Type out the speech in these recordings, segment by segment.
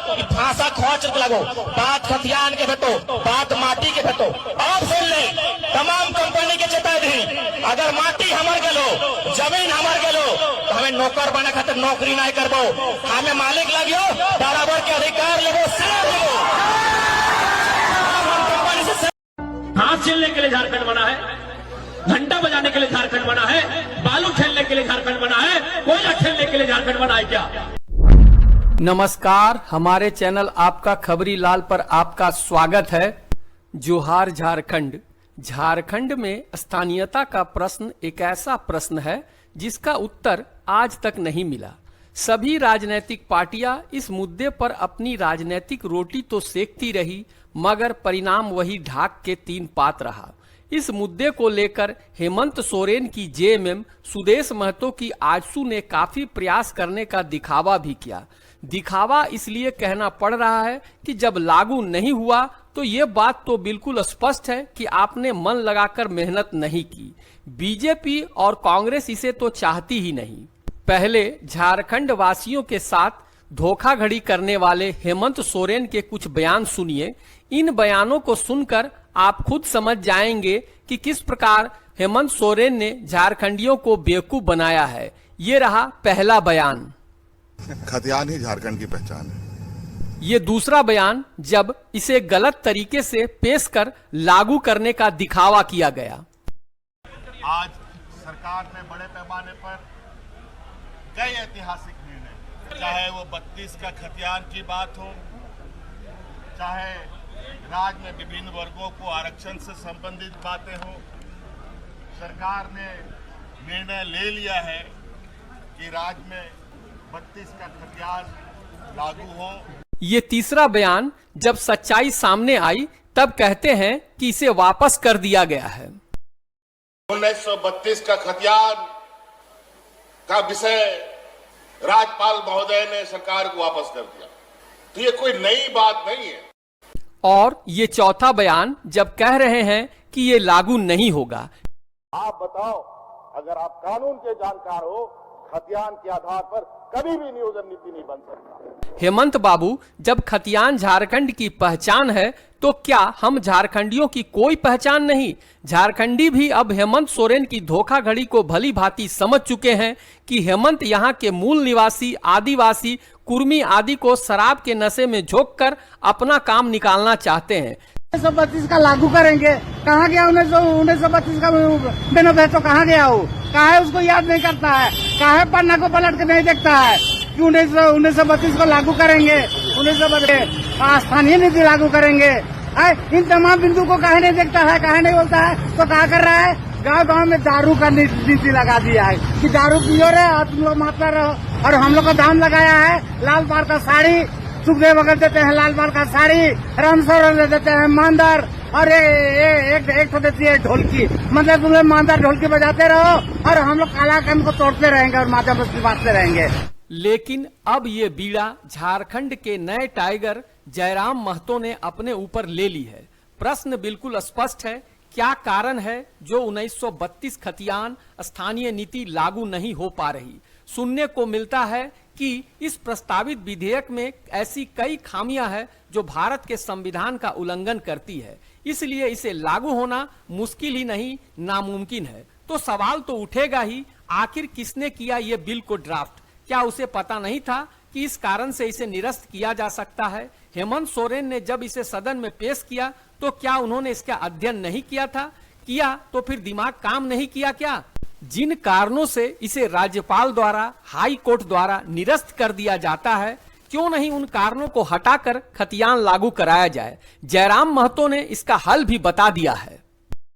कि भाषा खोच लगो, बात खतियान के भेटो, बात माटी के भेटो। अब सुन ले, तमाम कंपनी के चेता दी, अगर माटी हमार गेलो, जमीन हमार गेलो, तो हमें नौकर बने खातिर नौकरी नहीं करबो, हमें मालिक लगियो, बराबर के अधिकार लेबो, शेयर लेबो। हाथ झेलने के लिए झारखंड बना है, घंटा बजाने के लिए झारखंड बना है, बालू खेलने के लिए झारखंड बना है, कोयला खेलने के लिए झारखंड बना है क्या? नमस्कार, हमारे चैनल आपका खबरी लाल पर आपका स्वागत है। जोहार झारखंड। झारखंड में स्थानीयता का प्रश्न एक ऐसा प्रश्न है जिसका उत्तर आज तक नहीं मिला। सभी राजनीतिक पार्टियां इस मुद्दे पर अपनी राजनीतिक रोटी तो सेकती रही, मगर परिणाम वही ढाक के तीन पात रहा। इस मुद्दे को लेकर हेमंत सोरेन की जेएमएम सुदेश महतो की आजसू ने काफी प्रयास करने का दिखावा भी किया। दिखावा इसलिए कहना पड़ रहा है कि जब लागू नहीं हुआ तो ये बात तो बिल्कुल स्पष्ट है कि आपने मन लगाकर मेहनत नहीं की। बीजेपी और कांग्रेस इसे तो चाहती ही नहीं। पहले झारखंड वासियों के साथ धोखाधड़ी करने वाले हेमंत सोरेन के कुछ बयान सुनिए। इन बयानों को सुनकर आप खुद समझ जाएंगे कि किस प्रकार हेमंत सोरेन ने झारखंडियों को बेवकूफ बनाया है। ये रहा पहला बयान। खतियान ही झारखंड की पहचान है। ये दूसरा बयान जब इसे गलत तरीके से पेश कर लागू करने का दिखावा किया गया। आज सरकार ने बड़े पैमाने पर कई ऐतिहासिक निर्णय, चाहे वो 32 का खतियान की बात हो, चाहे राज्य में विभिन्न वर्गों को आरक्षण से संबंधित बातें हो, सरकार ने निर्णय ले लिया है कि राज्य में 32 का खतियान लागू हो। ये तीसरा बयान जब सच्चाई सामने आई तब कहते हैं कि इसे वापस कर दिया गया है। 1932 का खतियान का विषय राज्यपाल महोदय ने सरकार को वापस कर दिया, तो ये कोई नई बात नहीं है। और ये चौथा बयान जब कह रहे हैं कि ये लागू नहीं होगा। आप बताओ, अगर आप कानून के जानकार हो, खतियान के आधार पर कभी भी नियोजन नीति नहीं बन सकता। हेमंत बाबू, जब खतियान झारखंड की पहचान है तो क्या हम झारखंडियों की कोई पहचान नहीं? झारखंडी भी अब हेमंत सोरेन की धोखाधड़ी को भली भांति समझ चुके हैं कि हेमंत यहाँ के मूल निवासी आदिवासी कुर्मी आदि को शराब के नशे में झोंककर अपना काम निकालना चाहते हैं। 1932 का लागू करेंगे, कहाँ गया 1932 का बेनोवेटो, कहाँ गया हो? काहे उसको याद नहीं करता है? काहे पन्ना को पलट के नहीं देखता है कि 1932 को लागू करेंगे, 1932 स्थानीय नीति लागू करेंगे? इन तमाम बिंदु को काहे नहीं देखता है, काहे नहीं बोलता है? तो क्या कर रहा है? गांव गांव में दारू का नीति लगा दिया है कि दारू पियो रहे और तुम लोग मारते रहो। और हम लोग को दाम लगाया है, लाल बार का साड़ी सुखदेव वगैरह देते हैं, लाल बार का साड़ी रामसर देते हैं, मांदर, और एक तो देती है ढोलकी। मतलब तुम लोग मांदर ढोलकी बजाते रहो और हम लोग कालाकंद को तोड़ते रहेंगे और माता बस्ती बांटते रहेंगे। लेकिन अब ये बीड़ा झारखंड के नए टाइगर जयराम महतो ने अपने ऊपर ले ली है। प्रश्न बिल्कुल स्पष्ट है, क्या कारण है जो 1932 खतियान स्थानीय नीति लागू नहीं हो पा रही? सुनने को मिलता है कि इस प्रस्तावित विधेयक में ऐसी कई खामियां हैं जो भारत के संविधान का उल्लंघन करती है, इसलिए इसे लागू होना मुश्किल ही नहीं नामुमकिन है। तो सवाल तो उठेगा ही, आखिर किसने किया ये बिल को ड्राफ्ट? क्या उसे पता नहीं था कि इस कारण से इसे निरस्त किया जा सकता है? हेमंत सोरेन ने जब इसे सदन में पेश किया तो क्या उन्होंने इसका अध्ययन नहीं किया था? किया तो फिर दिमाग काम नहीं किया क्या? जिन कारणों से इसे राज्यपाल द्वारा, हाई कोर्ट द्वारा निरस्त कर दिया जाता है, क्यों नहीं उन कारणों को हटाकर खतियान लागू कराया जाए? जयराम महतो ने इसका हल भी बता दिया है।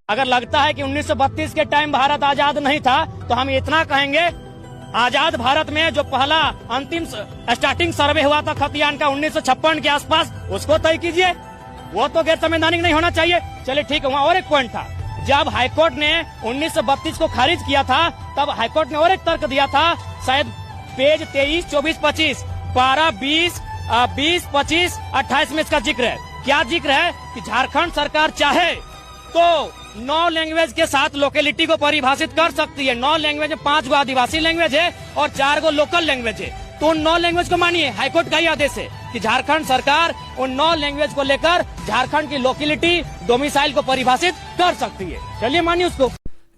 अगर लगता है कि 1932 के टाइम भारत आजाद नहीं था तो हम इतना कहेंगे, आजाद भारत में जो पहला अंतिम स्टार्टिंग सर्वे हुआ था खतियान का 1956 के आसपास, उसको तय कीजिए। वो तो गैर संवैधानिक नहीं होना चाहिए। चलिए ठीक है, वहाँ और एक पॉइंट था, जब हाईकोर्ट ने 1932 को खारिज किया था तब हाईकोर्ट ने और एक तर्क दिया था, शायद पेज 23, 24, 25, पारा 20, 25, 28 में इसका जिक्र है। क्या जिक्र है कि झारखंड सरकार चाहे तो 9 लैंग्वेज के साथ लोकेलिटी को परिभाषित कर सकती है। 9 लैंग्वेज में 5 गो आदिवासी लैंग्वेज है और 4 गो लोकल लैंग्वेज है। तो उन 9 लैंग्वेज को मानिए। हाईकोर्ट का ही आदेश है कि झारखंड सरकार उन 9 लैंग्वेज को लेकर झारखंड की लोकेलिटी डोमिसाइल को परिभाषित कर सकती है। चलिए मानिए उसको।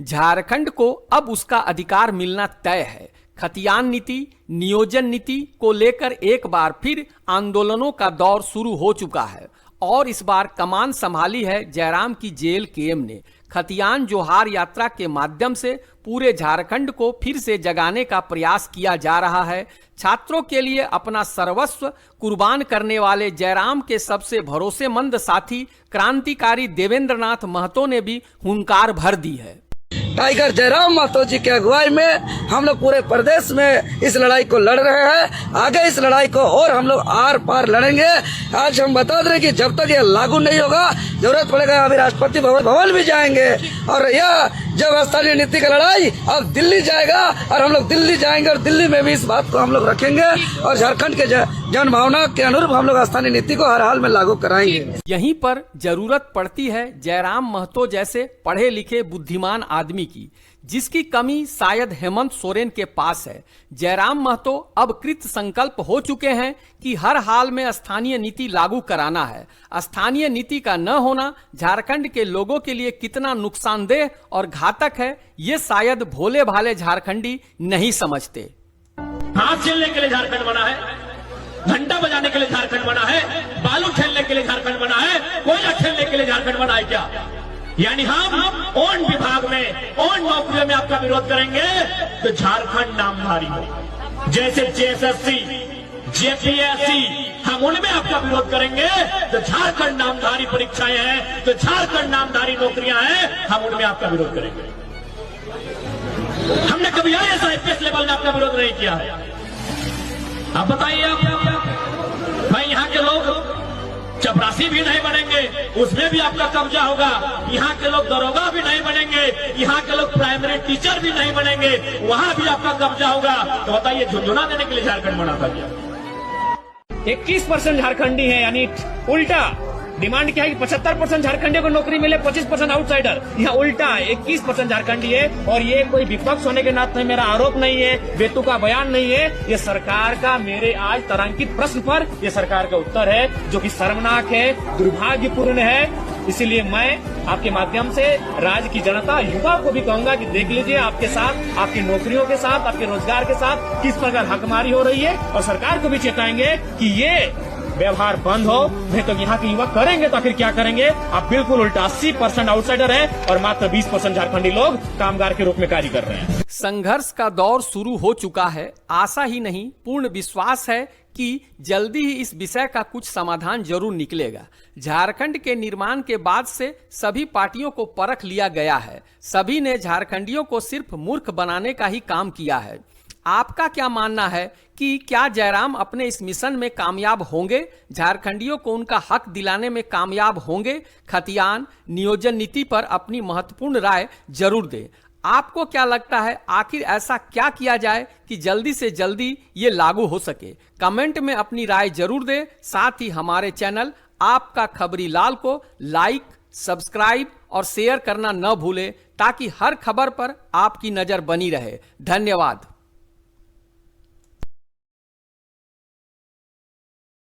झारखंड को अब उसका अधिकार मिलना तय है। खतियान नीति, नियोजन नीति को लेकर एक बार फिर आंदोलनों का दौर शुरू हो चुका है और इस बार कमान संभाली है जयराम की जेल केएम ने। खतियान जोहार यात्रा के माध्यम से पूरे झारखंड को फिर से जगाने का प्रयास किया जा रहा है। छात्रों के लिए अपना सर्वस्व कुर्बान करने वाले जयराम के सबसे भरोसेमंद साथी क्रांतिकारी देवेंद्र नाथ महतो ने भी हुंकार भर दी है। टाइगर जयराम महतो जी की अगुवाई में हम लोग पूरे प्रदेश में इस लड़ाई को लड़ रहे हैं। आगे इस लड़ाई को और हम लोग आर पार लड़ेंगे। आज हम बता दें कि जब तक ये लागू नहीं होगा, जरूरत पड़ेगा अभी राष्ट्रपति भवन भी जाएंगे। और यह जब स्थानीय नीति का लड़ाई अब दिल्ली जाएगा और हम लोग दिल्ली जाएंगे और दिल्ली में भी इस बात को हम लोग रखेंगे और झारखंड के जन भावना के अनुरूप हम लोग स्थानीय नीति को हर हाल में लागू कराएंगे। यहीं पर जरूरत पड़ती है जयराम महतो जैसे पढ़े लिखे बुद्धिमान आदमी की, जिसकी कमी शायद हेमंत सोरेन के पास है। जयराम महतो अब कृत संकल्प हो चुके हैं कि हर हाल में स्थानीय नीति लागू कराना है। स्थानीय नीति का न होना झारखंड के लोगों के लिए कितना नुकसानदेह और घातक है, ये शायद भोले भाले झारखंडी नहीं समझते। हाथ चलने के लिए झारखंड बना है, घंटा बजाने के लिए झारखंड बना है, बालू ठेलने के लिए झारखंड बना है, कोयला ठेलने के लिए झारखंड बना है क्या? यानी हम ओन विभाग में, ओन नौकरियों में आपका विरोध करेंगे तो झारखंड नामधारी हो। जैसे जेएसएससी, जेपीएससी, हम उनमें आपका विरोध करेंगे तो झारखंड नामधारी परीक्षाएं हैं, तो झारखंड नामधारी नौकरियां हैं, हम उनमें आपका विरोध करेंगे। हमने कभी आईएएस लेवल में आपका विरोध नहीं किया है। आप बताइए, आप भाई यहाँ के लोग चपरासी भी नहीं बनेंगे, उसमें भी आपका कब्जा होगा। यहाँ के लोग दरोगा भी नहीं बनेंगे, यहाँ के लोग प्राइमरी टीचर भी नहीं बनेंगे, वहाँ भी आपका कब्जा होगा। तो बताइए, झुंझुना देने के लिए झारखंड बना था क्या? 21% झारखंडी है, यानी उल्टा डिमांड क्या है कि 75% झारखंडियों को नौकरी मिले, 25% आउटसाइडर। यहाँ उल्टा 21% झारखंडी है। और ये कोई विपक्ष होने के नाते मेरा आरोप नहीं है, बेतु का बयान नहीं है, ये सरकार का मेरे आज तारांकित प्रश्न पर ये सरकार का उत्तर है, जो कि शर्मनाक है, दुर्भाग्यपूर्ण है। इसीलिए मैं आपके माध्यम से राज्य की जनता, युवा को भी कहूंगा कि देख लीजिए, आपके साथ, आपकी नौकरियों के साथ, आपके रोजगार के साथ किस प्रकार हकमारी हो रही है। और सरकार को भी चेताएंगे कि ये व्यवहार बंद हो, नहीं तो यहाँ के युवा करेंगे तो आखिर क्या करेंगे। आप बिल्कुल उल्टा, 80% आउटसाइडर है और मात्र 20% झारखंडी लोग कामगार के रूप में कार्य कर रहे हैं। संघर्ष का दौर शुरू हो चुका है। आशा ही नहीं, पूर्ण विश्वास है कि जल्दी ही इस विषय का कुछ समाधान जरूर निकलेगा। झारखंड के निर्माण के बाद से सभी पार्टियों को परख लिया गया है। सभी ने झारखंडियों को सिर्फ मूर्ख बनाने का ही काम किया है। आपका क्या मानना है कि क्या जयराम अपने इस मिशन में कामयाब होंगे? झारखंडियों को उनका हक दिलाने में कामयाब होंगे? खतियान नियोजन नीति पर अपनी महत्वपूर्ण राय जरूर दें। आपको क्या लगता है, आखिर ऐसा क्या किया जाए कि जल्दी से जल्दी ये लागू हो सके? कमेंट में अपनी राय जरूर दें। साथ ही हमारे चैनल आपका खबरी लाल को लाइक, सब्सक्राइब और शेयर करना न भूलें, ताकि हर खबर पर आपकी नजर बनी रहे। धन्यवाद।